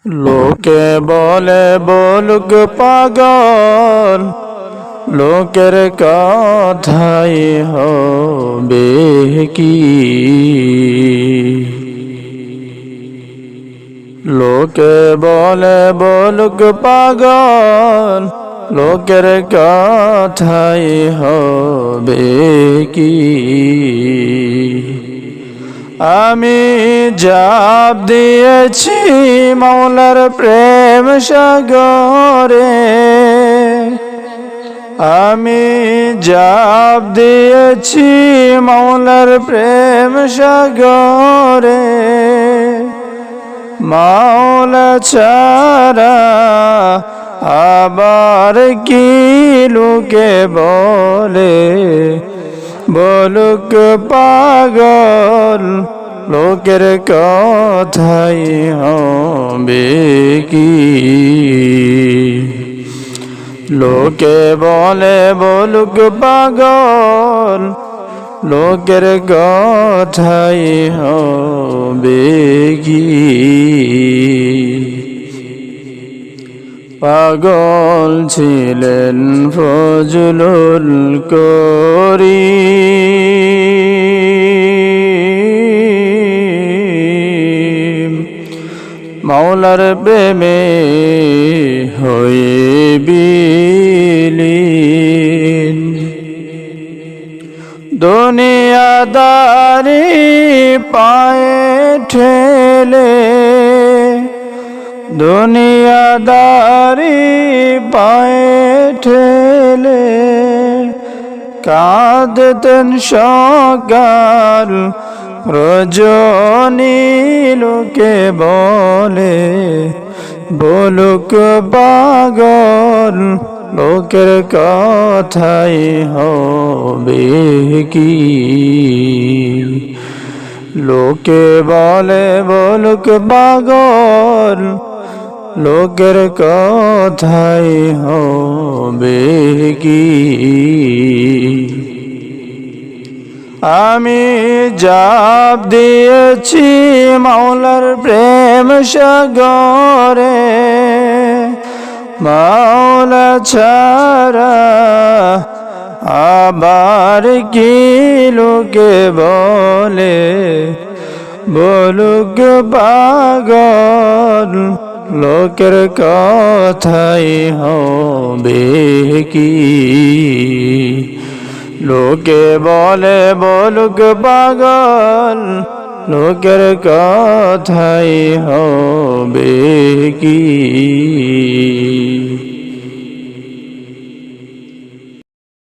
লোকে বলে বলুক পাগল, লোকের কথাই হবে কি। লোকে বলে বলুক পাগল, লোকের কথাই হবে কি। আমি জাপ দিয়েছি মাওলার প্রেম সাগরে, আমি জাপ দিয়েছি মাওলার প্রেম সাগরে। মাওলা ছাড়া আবার কি লোকে বলে বলুক পাগল, লোকের কথাই হবে কি। লোকে বলে বলুক পাগল, লোকের কথাই হবে কি। পাগল ছিলেন ফজলুল করিম, মাওলার প্রেমে হয়ে বিলীন। দুনিয়াদারি পায়ে ঠেলে, দুনিয়াদারি পায়ে ঠেলে কাঁদতেন সকাল রজনী। লোকে বলে বলুক পাগল, লোকের কথাই হবে কি। লোকে বলে বলুক পাগল, লোকের কথাই হবে কি। আমি জাপ দিয়েছি মাওলার প্রেম সাগরে, মাওলা ছাড়া আবার কি লোকে বলে বলুক পাগল, লোকের কথাই হবে কি। লোকে বলে বলুক পাগল, লোকের কথাই হবে কি।